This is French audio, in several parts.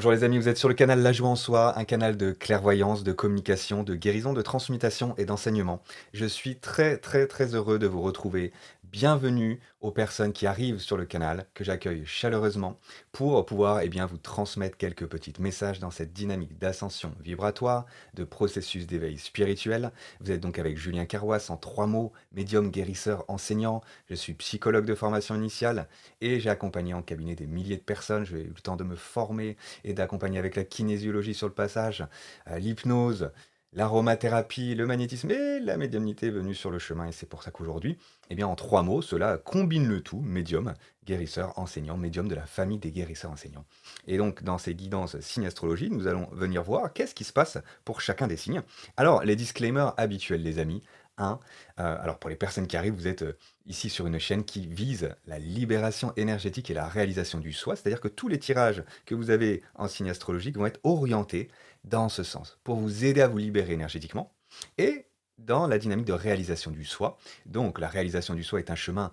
Bonjour les amis, vous êtes sur le canal La Joie en Soi, un canal de clairvoyance, de communication, de guérison, de transmutation et d'enseignement. Je suis très heureux de vous retrouver. Bienvenue aux personnes qui arrivent sur le canal, que j'accueille chaleureusement, pour pouvoir vous transmettre quelques petits messages dans cette dynamique d'ascension vibratoire, de processus d'éveil spirituel. Vous êtes donc avec Julien Carrois en 3 mots, médium, guérisseur, enseignant. Je suis psychologue de formation initiale et j'ai accompagné en cabinet des milliers de personnes. J'ai eu le temps de me former et d'accompagner avec la kinésiologie sur le passage, l'hypnose, l'aromathérapie, le magnétisme et la médiumnité venue sur le chemin. Et c'est pour ça qu'aujourd'hui, en 3 mots, cela combine le tout, médium, guérisseur, enseignant, médium de la famille des guérisseurs enseignants. Et donc, dans ces guidances signe astrologie, nous allons venir voir qu'est-ce qui se passe pour chacun des signes. Alors, les disclaimers habituels, les amis. 1. Alors, pour les personnes qui arrivent, vous êtes ici sur une chaîne qui vise la libération énergétique et la réalisation du soi, c'est-à-dire que tous les tirages que vous avez en signe astrologique vont être orientés dans ce sens, pour vous aider à vous libérer énergétiquement et dans la dynamique de réalisation du soi. Donc la réalisation du soi est un chemin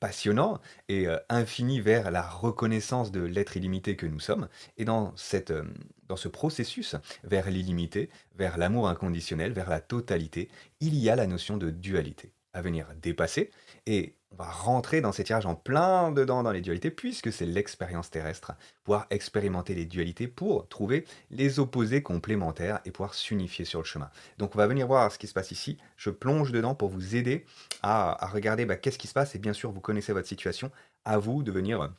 passionnant et infini vers la reconnaissance de l'être illimité que nous sommes. Et dans ce processus vers l'illimité, vers l'amour inconditionnel, vers la totalité, il y a la notion de dualité à venir dépasser. Et on va rentrer dans ces tirages en plein dedans dans les dualités, puisque c'est l'expérience terrestre, pouvoir expérimenter les dualités pour trouver les opposés complémentaires et pouvoir s'unifier sur le chemin. Donc on va venir voir ce qui se passe ici. Je plonge dedans pour vous aider à regarder qu'est-ce qui se passe. Et bien sûr, vous connaissez votre situation. À vous de venir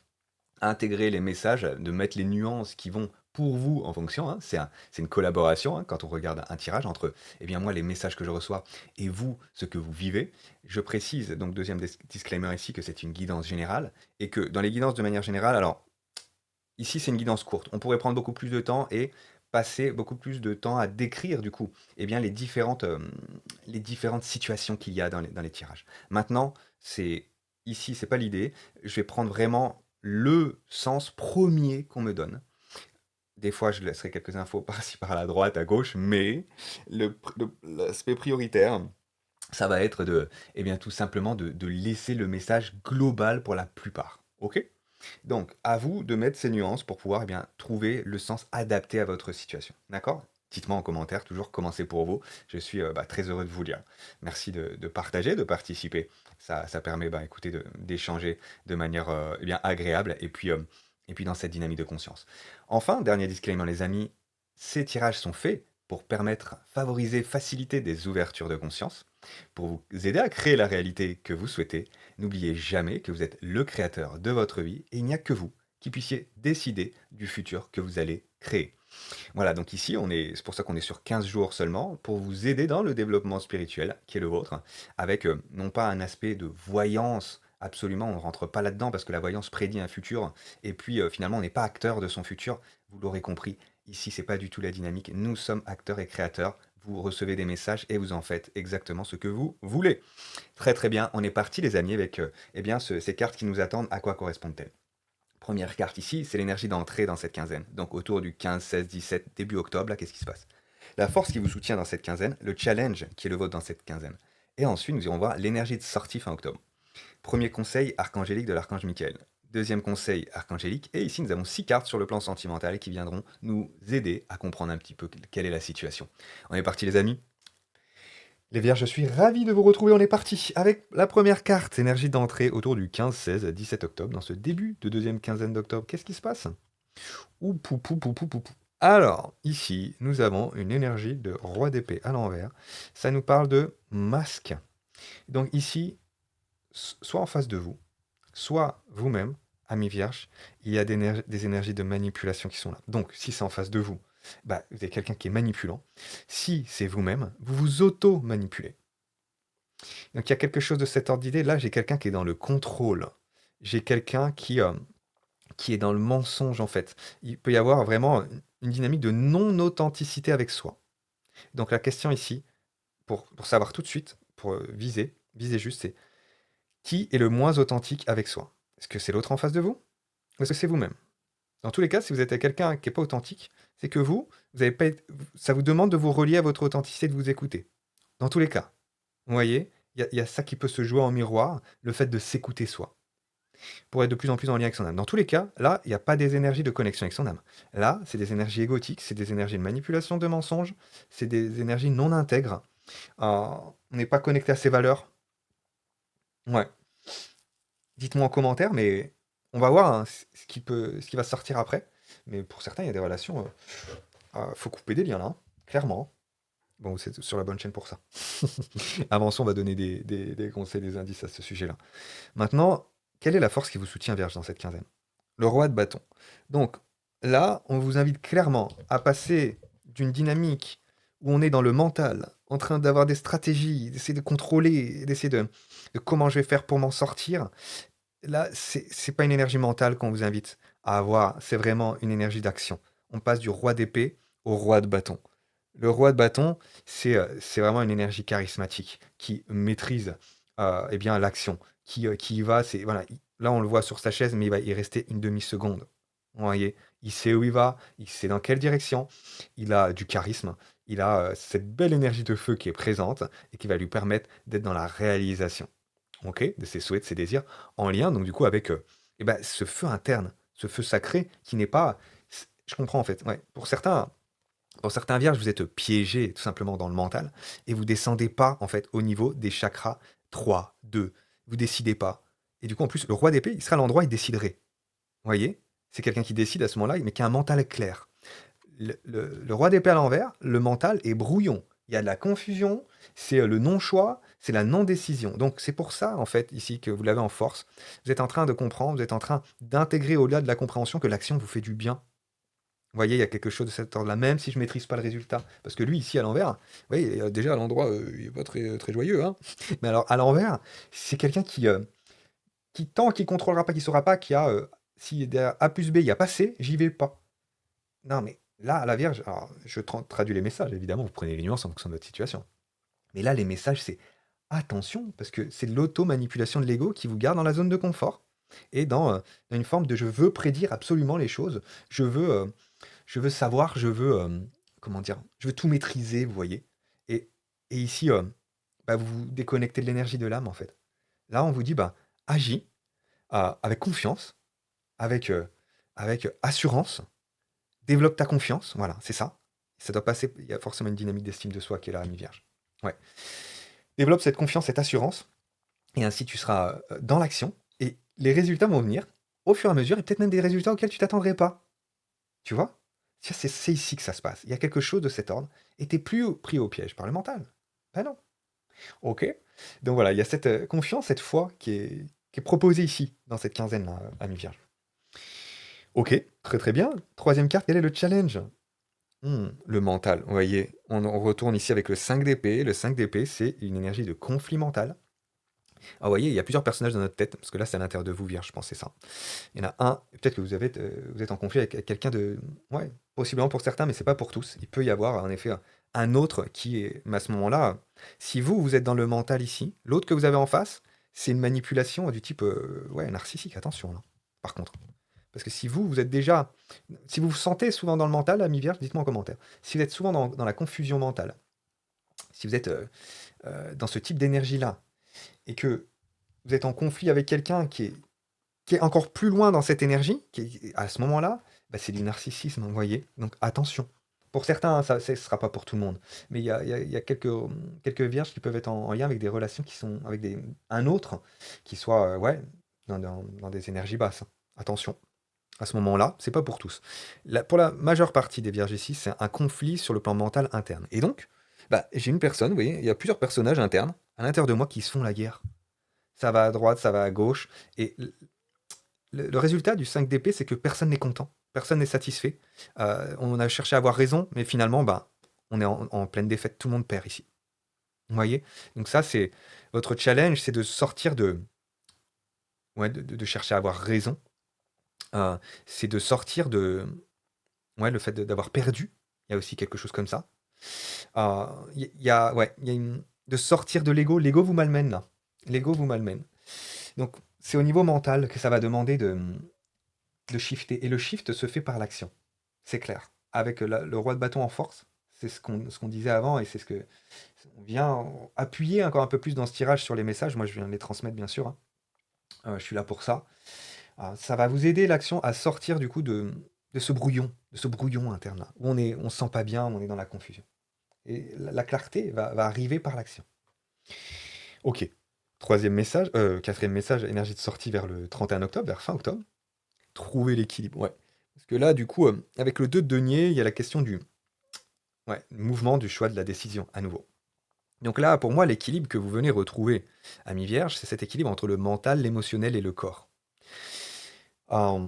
intégrer les messages, de mettre les nuances qui vont pour vous en fonction. C'est une collaboration quand on regarde un tirage entre moi, les messages que je reçois et vous, ce que vous vivez. Je précise, donc deuxième disclaimer ici, que c'est une guidance générale et que dans les guidances de manière générale, alors ici c'est une guidance courte. On pourrait prendre beaucoup plus de temps et passer beaucoup plus de temps à décrire du coup les différentes situations qu'il y a dans les tirages. Maintenant, c'est pas l'idée. Je vais prendre vraiment le sens premier qu'on me donne. Des fois, je laisserai quelques infos par-ci, par-là, à droite, à gauche, mais l'aspect prioritaire, ça va être tout simplement de laisser le message global pour la plupart. Ok? Donc, à vous de mettre ces nuances pour pouvoir trouver le sens adapté à votre situation. D'accord? Dites-moi en commentaire, toujours comment c'est pour vous. Je suis très heureux de vous lire. Merci de partager, de participer. Ça permet écoutez, d'échanger de manière agréable et puis dans cette dynamique de conscience. Enfin, dernier disclaimer les amis, ces tirages sont faits pour permettre, favoriser, faciliter des ouvertures de conscience, pour vous aider à créer la réalité que vous souhaitez. N'oubliez jamais que vous êtes le créateur de votre vie et il n'y a que vous qui puissiez décider du futur que vous allez créer. Voilà, donc ici, c'est pour ça qu'on est sur 15 jours seulement, pour vous aider dans le développement spirituel, qui est le vôtre, avec non pas un aspect de voyance, absolument, on ne rentre pas là-dedans, parce que la voyance prédit un futur, et puis finalement, on n'est pas acteur de son futur, vous l'aurez compris, ici, c'est pas du tout la dynamique, nous sommes acteurs et créateurs, vous recevez des messages et vous en faites exactement ce que vous voulez. Très bien, on est parti les amis avec ces cartes qui nous attendent, à quoi correspondent-elles? Première carte ici, c'est l'énergie d'entrée dans cette quinzaine. Donc autour du 15, 16, 17, début octobre, là, qu'est-ce qui se passe? La force qui vous soutient dans cette quinzaine, le challenge qui est le vôtre dans cette quinzaine. Et ensuite, nous irons voir l'énergie de sortie fin octobre. Premier conseil, archangélique de l'archange Michael. Deuxième conseil, archangélique. Et ici, nous avons 6 cartes sur le plan sentimental qui viendront nous aider à comprendre un petit peu quelle est la situation. On est parti les amis? Les Vierges, je suis ravi de vous retrouver. On est parti avec la première carte, énergie d'entrée autour du 15, 16, 17 octobre, dans ce début de deuxième quinzaine d'octobre. Qu'est-ce qui se passe? Ouh, pou, pou, pou, pou, pou, pou. Alors, ici, nous avons une énergie de roi d'épée à l'envers. Ça nous parle de masque. Donc ici, soit en face de vous, soit vous-même, ami Vierge, il y a des énergies de manipulation qui sont là. Donc, si c'est en face de vous, vous avez quelqu'un qui est manipulant. Si c'est vous-même, vous vous auto-manipulez. Donc il y a quelque chose de cet ordre d'idée. Là, j'ai quelqu'un qui est dans le contrôle. J'ai quelqu'un qui est dans le mensonge, en fait. Il peut y avoir vraiment une dynamique de non-authenticité avec soi. Donc la question ici, pour savoir tout de suite, pour viser juste, c'est qui est le moins authentique avec soi? Est-ce que c'est l'autre en face de vous? Ou est-ce que c'est vous-même? Dans tous les cas, si vous êtes avec quelqu'un qui n'est pas authentique, c'est que vous avez pas, ça vous demande de vous relier à votre authenticité, de vous écouter. Dans tous les cas. Vous voyez, il y a ça qui peut se jouer en miroir, le fait de s'écouter soi. pour être de plus en plus en lien avec son âme. Dans tous les cas, là, il n'y a pas des énergies de connexion avec son âme. Là, c'est des énergies égotiques, c'est des énergies de manipulation, de mensonges, c'est des énergies non intègres. On n'est pas connecté à ses valeurs. Ouais. Dites-moi en commentaire, mais on va voir hein, ce qui va sortir après. Mais pour certains, il y a des relations. Faut couper des liens là, hein, clairement. Bon, c'est sur la bonne chaîne pour ça. Avançons, on va donner des conseils, des indices à ce sujet-là. Maintenant, quelle est la force qui vous soutient, Vierge, dans cette quinzaine? Le roi de bâton. Donc là, on vous invite clairement à passer d'une dynamique où on est dans le mental, en train d'avoir des stratégies, d'essayer de contrôler, d'essayer de comment je vais faire pour m'en sortir. Là, c'est pas une énergie mentale qu'on vous invite à avoir, c'est vraiment une énergie d'action. On passe du roi d'épée au roi de bâton. Le roi de bâton, c'est vraiment une énergie charismatique qui maîtrise eh bien l'action, qui y va, c'est voilà, là on le voit sur sa chaise, mais il va y rester une demi-seconde. Vous voyez, il sait où il va, il sait dans quelle direction, il a du charisme, il a cette belle énergie de feu qui est présente et qui va lui permettre d'être dans la réalisation, ok, de ses souhaits, de ses désirs, en lien donc du coup avec eh ben, ce feu interne, ce feu sacré qui n'est pas, je comprends en fait, ouais, pour certains vierges, vous êtes piégés tout simplement dans le mental et vous descendez pas en fait au niveau des chakras 3, 2. Vous décidez pas. Et du coup, en plus, le roi d'épée, il sera à l'endroit, il déciderait. Vous voyez? C'est quelqu'un qui décide à ce moment-là, mais qui a un mental clair. Le roi d'épée à l'envers, le mental est brouillon. Il y a de la confusion, c'est le non-choix, c'est la non-décision. Donc c'est pour ça, en fait, ici, que vous l'avez en force. Vous êtes en train de comprendre, vous êtes en train d'intégrer au-delà de la compréhension que l'action vous fait du bien. Vous voyez, il y a quelque chose de cet ordre-là, même si je maîtrise pas le résultat. Parce que lui, ici, à l'envers, vous voyez, déjà à l'endroit, il est pas très, très joyeux, hein. Mais alors, à l'envers, c'est quelqu'un qui tant qu'il contrôlera pas, qui saura pas qu'il y a, si derrière A plus B, il y a pas C, j'y vais pas. Non, mais là, à la Vierge, alors, je traduis les messages, évidemment, vous prenez les nuances en fonction de votre situation. Mais là, les messages, c'est attention, parce que c'est l'auto-manipulation de l'ego qui vous garde dans la zone de confort et dans une forme de je veux prédire absolument les choses, je veux, euh, je veux savoir, je veux, comment dire? Je veux tout maîtriser, vous voyez? Et et ici, bah, vous vous déconnectez de l'énergie de l'âme, en fait. Là, on vous dit: «Bah, agis, avec confiance, avec, assurance, développe ta confiance». Voilà, c'est ça. Ça doit passer il y a forcément une dynamique d'estime de soi qui est là, ami vierge. Ouais. Développe cette confiance, cette assurance et ainsi tu seras, dans l'action et les résultats vont venir au fur et à mesure et peut-être même des résultats auxquels tu t'attendrais pas. Tu vois? C'est ici que ça se passe. Il y a quelque chose de cet ordre et tu plus pris au piège par le mental. Ben non. OK. Donc voilà, il y a cette, confiance, cette foi qui est proposée ici, dans cette quinzaine-là, ami vierge. OK, très, très bien. Troisième carte, quel est le challenge? Le mental. Vous voyez, on retourne ici avec le 5 d'épée. Le 5 d'épée, c'est une énergie de conflit mental. Ah, vous voyez, il y a plusieurs personnages dans notre tête, parce que là, c'est à l'intérieur de vous, Vierge, je pense, c'est ça. Il y en a un, peut-être que vous êtes en conflit avec quelqu'un de... Ouais, possiblement pour certains, mais c'est pas pour tous. Il peut y avoir, en effet, un autre qui est... Mais à ce moment-là, si vous, vous êtes dans le mental ici, l'autre que vous avez en face, c'est une manipulation du type, ouais, narcissique, attention, là, par contre. Parce que si vous, vous êtes déjà... Si vous vous sentez souvent dans le mental, ami Vierge, dites-moi en commentaire. Si vous êtes souvent dans la confusion mentale, si vous êtes dans ce type d'énergie-là, et que vous êtes en conflit avec quelqu'un qui est encore plus loin dans cette énergie, à ce moment-là, bah, c'est du narcissisme, vous voyez. Donc attention. Pour certains, ça ne sera pas pour tout le monde. Mais il y a quelques vierges qui peuvent être en lien avec des relations qui sont avec un autre qui soit ouais, dans des énergies basses. Attention. À ce moment-là, c'est pas pour tous. Pour la majeure partie des vierges ici, c'est un conflit sur le plan mental interne. Et donc, bah, j'ai une personne, vous voyez, il y a plusieurs personnages internes à l'intérieur de moi qui se font la guerre. Ça va à droite, ça va à gauche. Et le résultat du 5 d'épée, c'est que personne n'est content, personne n'est satisfait. On a cherché à avoir raison, mais finalement, bah, on est en pleine défaite, tout le monde perd ici. Vous voyez? Donc ça, c'est votre challenge, c'est de sortir ouais, de chercher à avoir raison. C'est de sortir de ouais, le fait d'avoir perdu. Il y a aussi quelque chose comme ça. Ouais, il y a de sortir de l'ego. L'ego vous malmène là. L'ego vous malmène. Donc c'est au niveau mental que ça va demander de shifter. Et le shift se fait par l'action. C'est clair. Avec le roi de bâton en force, c'est ce qu'on disait avant et c'est ce que on vient appuyer encore un peu plus dans ce tirage sur les messages. Moi, je viens de les transmettre, bien sûr, hein. Je suis là pour ça. Ça va vous aider l'action à sortir du coup de ce brouillon interne là, où on se sent pas bien, on est dans la confusion. Et la clarté va arriver par l'action. Ok. Troisième message, quatrième message, énergie de sortie vers le 31 octobre, vers fin octobre. Trouver l'équilibre, ouais. Parce que là, du coup, avec le 2 de denier, il y a la question du ouais, mouvement, du choix, de la décision, à nouveau. Donc là, pour moi, l'équilibre que vous venez retrouver, ami Vierge, c'est cet équilibre entre le mental, l'émotionnel et le corps. Euh,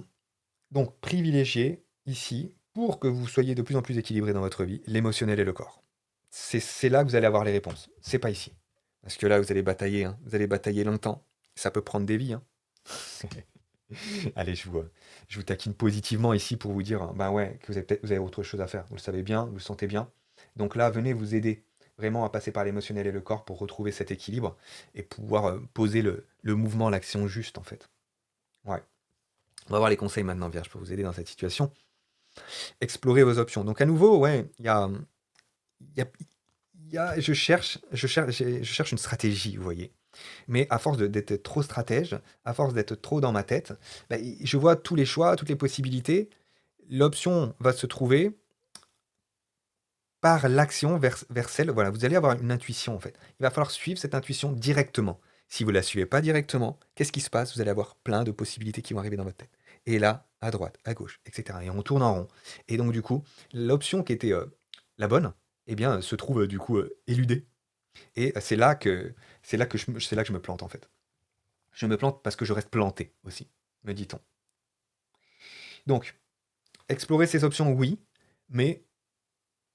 donc, privilégiez ici, pour que vous soyez de plus en plus équilibré dans votre vie, l'émotionnel et le corps. C'est là que vous allez avoir les réponses. C'est pas ici. Parce que là, vous allez batailler, hein. Vous allez batailler longtemps. Ça peut prendre des vies, hein. Allez, je vous taquine positivement ici pour vous dire, ben ouais, que vous avez autre chose à faire. Vous le savez bien, vous le sentez bien. Donc là, venez vous aider vraiment à passer par l'émotionnel et le corps pour retrouver cet équilibre et pouvoir poser le mouvement, l'action juste, en fait. Ouais. On va voir les conseils maintenant, Vierge, pour vous aider dans cette situation. Explorer vos options. Donc à nouveau, ouais, il y a- je cherche une stratégie, vous voyez. Mais à force d'être trop stratège, à force d'être trop dans ma tête, bah, je vois tous les choix, toutes les possibilités. L'option va se trouver par l'action vers celle. Voilà, vous allez avoir une intuition en fait. Il va falloir suivre cette intuition directement. Si vous ne la suivez pas directement, qu'est-ce qui se passe? Vous allez avoir plein de possibilités qui vont arriver dans votre tête. Et là, à droite, à gauche, etc. Et on tourne en rond. Et donc du coup, l'option qui était la bonne, eh bien, se trouve du coup éludée. Et c'est là que je me plante en fait. Je me plante parce que je reste planté aussi, me dit-on. Donc, explorer ces options, oui, mais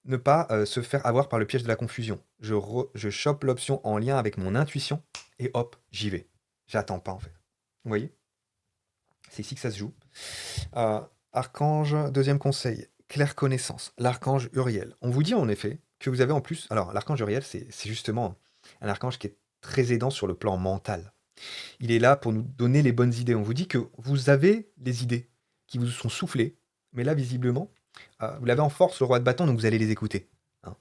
ne pas se faire avoir par le piège de la confusion. Je chope l'option en lien avec mon intuition et hop, j'y vais. J'attends pas en fait. Vous voyez? C'est ici que ça se joue. Euh, Archange, deuxième conseil, claire connaissance. L'archange Uriel. On vous dit en effet que vous avez en plus. Alors, l'archange Uriel, c'est justement un archange qui est très aidant sur le plan mental. Il est là pour nous donner les bonnes idées. On vous dit que vous avez les idées qui vous sont soufflées, mais là, visiblement, vous l'avez en force, le roi de bâton, donc vous allez les écouter, hein.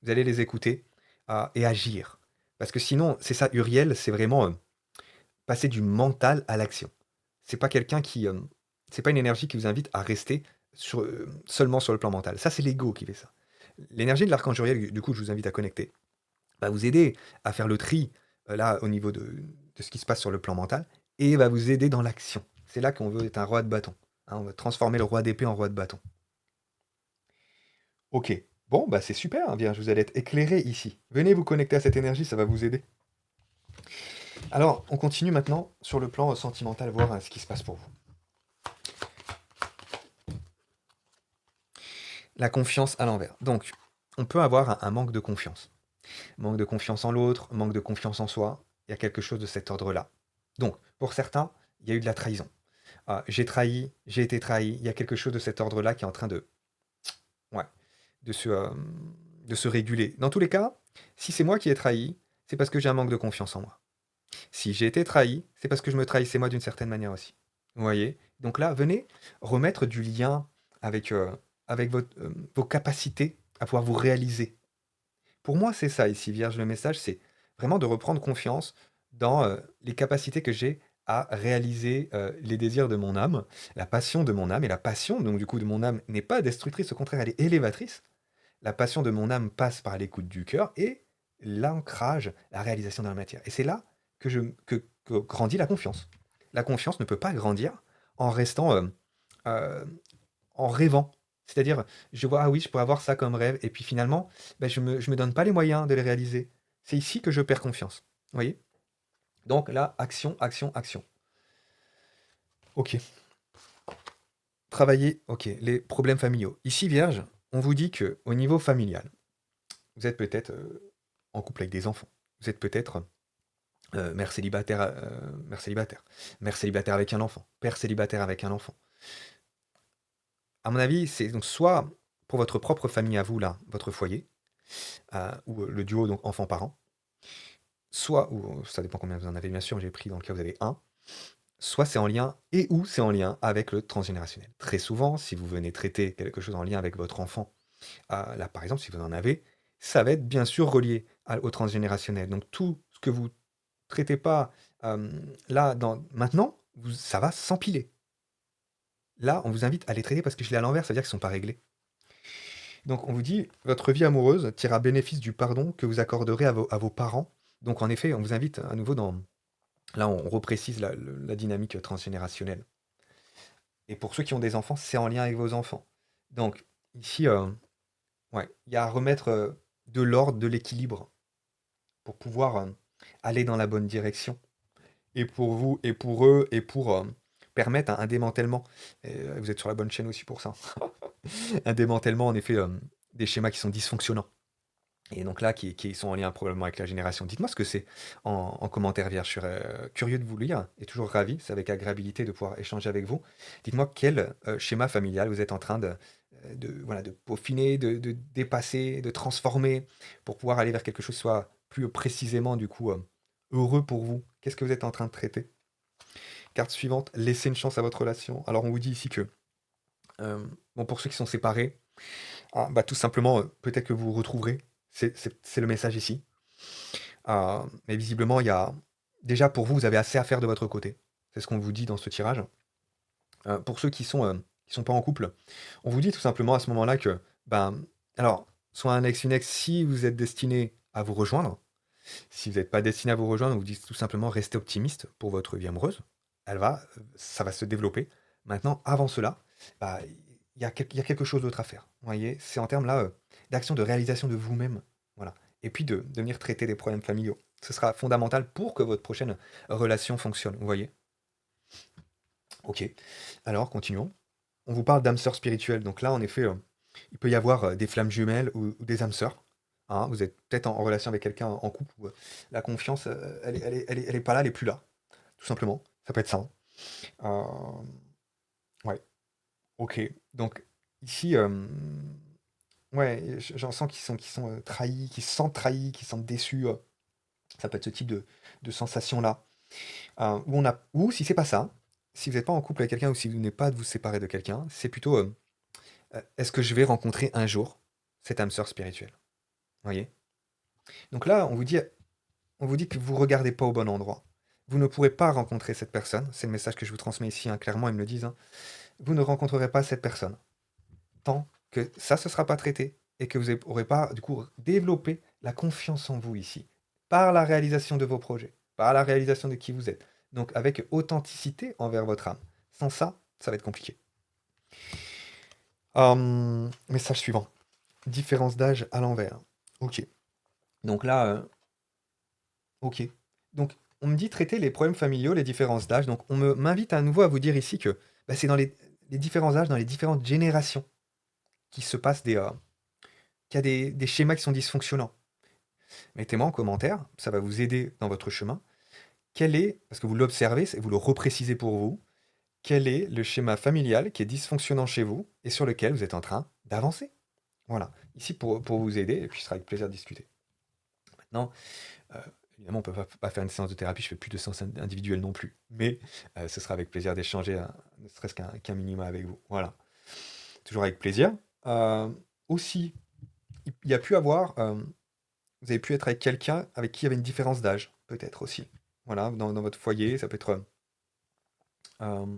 Vous allez les écouter et agir. Parce que sinon, c'est ça, Uriel, c'est vraiment passer du mental à l'action. C'est pas quelqu'un qui. C'est pas une énergie qui vous invite à rester seulement sur le plan mental. Ça, c'est l'ego qui fait ça. L'énergie de l'archange Uriel, du coup, je vous invite à connecter, va vous aider à faire le tri, là, au niveau de ce qui se passe sur le plan mental, et va vous aider dans l'action. C'est là qu'on veut être un roi de bâton, hein. On veut transformer le roi d'épée en roi de bâton. Ok. Bon, bah c'est super, hein, bien, vous allez être éclairé ici. Venez vous connecter à cette énergie, ça va vous aider. Alors, on continue maintenant sur le plan sentimental, voir ce qui se passe pour vous. La confiance à l'envers. Donc, on peut avoir un manque de confiance. Manque de confiance en l'autre, manque de confiance en soi. Il y a quelque chose de cet ordre-là. Donc, pour certains, il y a eu de la trahison. J'ai trahi, j'ai été trahi. Il y a quelque chose de cet ordre-là qui est en train ouais, de de se réguler. Dans tous les cas, si c'est moi qui ai trahi, c'est parce que j'ai un manque de confiance en moi. Si j'ai été trahi, c'est parce que je me trahissais moi d'une certaine manière aussi. Vous voyez? Donc là, venez remettre du lien avec, avec vos capacités à pouvoir vous réaliser. Pour moi, c'est ça ici, Vierge, le message, c'est vraiment de reprendre confiance dans les capacités que j'ai à réaliser les désirs de mon âme, la passion de mon âme. Et la passion, donc du coup, de mon âme n'est pas destructrice, au contraire, elle est élévatrice. La passion de mon âme passe par l'écoute du cœur et l'ancrage, la réalisation dans la matière. Et c'est là que grandit la confiance. La confiance ne peut pas grandir en restant, euh, en rêvant. C'est-à-dire, je vois, ah oui, je pourrais avoir ça comme rêve, et puis finalement, ben, je me donne pas les moyens de les réaliser. C'est ici que je perds confiance. Vous voyez? Donc là, action, action, action. Ok. Travailler, ok, les problèmes familiaux. Ici, Vierge, on vous dit que au niveau familial, vous êtes peut-être en couple avec des enfants. Vous êtes peut-être mère célibataire, mère célibataire, mère célibataire avec un enfant, père célibataire avec un enfant. À mon avis, c'est donc soit pour votre propre famille à vous, là, votre foyer, ou le duo, donc enfant-parent, soit, ou ça dépend combien vous en avez, bien sûr, j'ai pris dans le cas où vous avez un, soit c'est en lien, et ou c'est en lien avec le transgénérationnel. Très souvent, si vous venez traiter quelque chose en lien avec votre enfant, là, par exemple, si vous en avez, ça va être bien sûr relié au transgénérationnel. Donc tout ce que vous traitez pas Là, maintenant, ça va s'empiler. Là, on vous invite à les traiter parce que je l'ai à l'envers, ça veut dire qu'ils sont pas réglés. Donc on vous dit, votre vie amoureuse tirera bénéfice du pardon que vous accorderez à vos parents. Donc en effet, on vous invite à nouveau dans... Là, on reprécise la dynamique transgénérationnelle. Et pour ceux qui ont des enfants, c'est en lien avec vos enfants. Donc ici, ouais, il y a à remettre de l'ordre, de l'équilibre pour pouvoir aller dans la bonne direction. Et pour vous, et pour eux, et pour permettre un démantèlement. Et, vous êtes sur la bonne chaîne aussi pour ça. Un démantèlement, en effet, des schémas qui sont dysfonctionnants. Et donc là, qui sont en lien probablement avec la génération. Dites-moi ce que c'est en commentaire vierge. Je serais curieux de vous lire et toujours ravi. C'est avec agréabilité de pouvoir échanger avec vous. Dites-moi quel schéma familial vous êtes en train voilà, de peaufiner, de dépasser, de transformer pour pouvoir aller vers quelque chose qui soit plus précisément, du coup, heureux pour vous. Qu'est-ce que vous êtes en train de traiter? Carte suivante, laissez une chance à votre relation. Alors on vous dit ici que, bon, pour ceux qui sont séparés, bah, tout simplement, peut-être que vous vous retrouverez. C'est le message ici. Mais visiblement, il y a déjà pour vous, vous avez assez à faire de votre côté. C'est ce qu'on vous dit dans ce tirage. Pour ceux qui sont pas en couple, on vous dit tout simplement à ce moment-là que, ben, alors, soit un ex, une ex, si vous êtes destiné à vous rejoindre, si vous n'êtes pas destiné à vous rejoindre, on vous dit tout simplement restez optimiste pour votre vie amoureuse. Ça va se développer. Maintenant, avant cela, bah, il y a quelque chose d'autre à faire. Vous voyez, c'est en termes là d'action, de réalisation de vous-même. Voilà. Et puis de venir traiter des problèmes familiaux. Ce sera fondamental pour que votre prochaine relation fonctionne. Vous voyez? Ok. Alors, continuons. On vous parle d'âme sœur spirituelle. Donc là, en effet, il peut y avoir des flammes jumelles ou des âmes sœurs. Hein, vous êtes peut-être en relation avec quelqu'un en couple où la confiance, elle est pas là, elle est plus là. Tout simplement. Ça peut être ça. Hein. Ouais. Ok. Donc ici, ouais, j'en sens qui sont trahis, qui se sentent trahis, qui se sentent déçus. Ça peut être ce type de sensation-là. Ou si c'est pas ça, si vous n'êtes pas en couple avec quelqu'un ou si vous n'êtes pas de vous séparer de quelqu'un, c'est plutôt est-ce que je vais rencontrer un jour cette âme sœur spirituelle? Vous voyez? Donc là, on vous dit que vous ne regardez pas au bon endroit. Vous ne pourrez pas rencontrer cette personne. C'est le message que je vous transmets ici, hein, clairement, ils me le disent. Hein. Vous ne rencontrerez pas cette personne tant que ça ne sera pas traité et que vous n'aurez pas, du coup, développé la confiance en vous ici, par la réalisation de vos projets, par la réalisation de qui vous êtes. Donc avec authenticité envers votre âme. Sans ça, ça va être compliqué. Message suivant. Différence d'âge à l'envers. Ok. Donc là, ok. Donc on me dit traiter les problèmes familiaux, les différences d'âge. Donc m'invite à nouveau à vous dire ici que bah, c'est dans les différents âges, dans les différentes générations qui se passe qu'il y a des schémas qui sont dysfonctionnants. Mettez-moi en commentaire, ça va vous aider dans votre chemin. Quel est, parce que vous l'observez, vous le reprécisez pour vous, quel est le schéma familial qui est dysfonctionnant chez vous et sur lequel vous êtes en train d'avancer? Voilà, ici pour vous aider, et puis ce sera avec plaisir de discuter. Maintenant, euh, évidemment, on ne peut pas faire une séance de thérapie, je fais plus de séances individuelles non plus, mais ce sera avec plaisir d'échanger, ne serait-ce qu'un minima avec vous. Voilà, toujours avec plaisir. Euh, Aussi, il y a pu avoir, vous avez pu être avec quelqu'un avec qui il y avait une différence d'âge, peut-être aussi. Voilà, dans votre foyer, ça peut être. euh,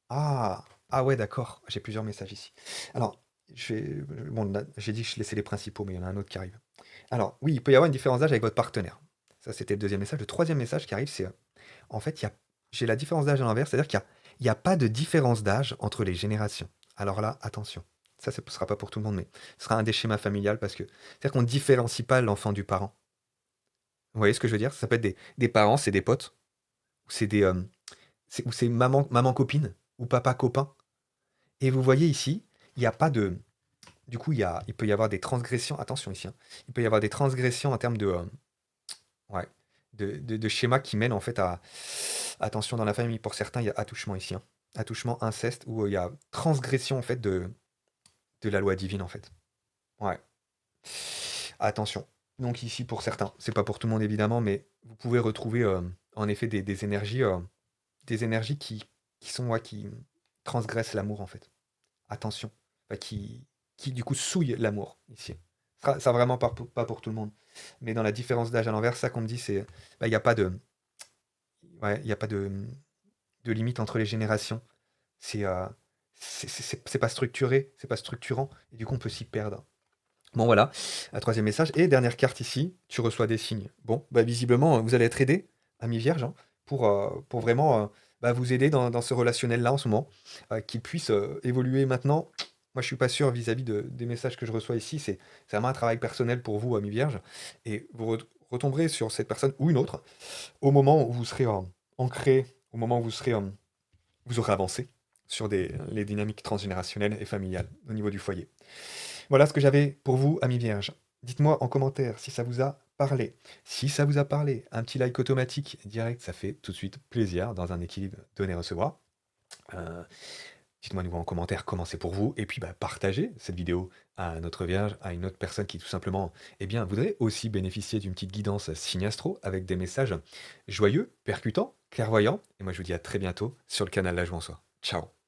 ah ouais, d'accord, j'ai plusieurs messages ici. Alors, bon, là, j'ai dit que je laissais les principaux, mais il y en a un autre qui arrive. Alors, oui, il peut y avoir une différence d'âge avec votre partenaire. Ça, c'était le deuxième message. Le troisième message qui arrive, c'est en fait, j'ai la différence d'âge à l'envers, c'est-à-dire qu'il y a pas de différence d'âge entre les générations. Alors là, attention. Ça, ce ne sera pas pour tout le monde, mais ce sera un des schémas familiales parce que c'est-à-dire qu'on ne différencie pas l'enfant du parent. Vous voyez ce que je veux dire? Ça peut être des parents, c'est des potes, ou c'est maman copine, ou papa copain. Et vous voyez ici, il n'y a pas de. Du coup, il peut y avoir des transgressions. Attention ici, hein. Il peut y avoir des transgressions en termes ouais, de schémas qui mènent en fait à. Attention dans la famille, pour certains, il y a attouchement ici. Hein. Attouchement, inceste, où il y a transgression en fait de la loi divine en fait. Ouais. Attention. Donc ici pour certains, c'est pas pour tout le monde évidemment, mais vous pouvez retrouver en effet des énergies qui sont ouais, qui transgressent l'amour en fait. Attention. Enfin, qui du coup souillent l'amour ici. Ça vraiment pas pour tout le monde. Mais dans la différence d'âge à l'envers, ça qu'on me dit, c'est il n'y a pas de. Ouais, il y a pas de limite entre les générations. C'est, c'est pas structuré, c'est pas structurant et du coup, on peut s'y perdre. Bon voilà, un 3 message et dernière carte ici, tu reçois des signes. Bon, bah, visiblement, vous allez être aidé, ami vierge, hein, pour vraiment, bah, vous aider dans ce relationnel-là en ce moment, qu'il puisse, évoluer maintenant. Moi, je suis pas sûr vis-à-vis des messages que je reçois ici, c'est vraiment un travail personnel pour vous, ami vierge et vous retomberez sur cette personne ou une autre au moment où vous serez, ancré, au moment où vous aurez avancé sur les dynamiques transgénérationnelles et familiales au niveau du foyer. Voilà ce que j'avais pour vous, amis vierges. Dites-moi en commentaire si ça vous a parlé. Si ça vous a parlé, un petit like automatique direct, ça fait tout de suite plaisir dans un équilibre donner-recevoir. Euh, Dites-moi à nouveau en commentaire comment c'est pour vous. Et puis bah, partagez cette vidéo à notre vierge, à une autre personne qui tout simplement eh bien, voudrait aussi bénéficier d'une petite guidance signe astro avec des messages joyeux, percutants, clairvoyants. Et moi je vous dis à très bientôt sur le canal La Joie en Soi. Ciao.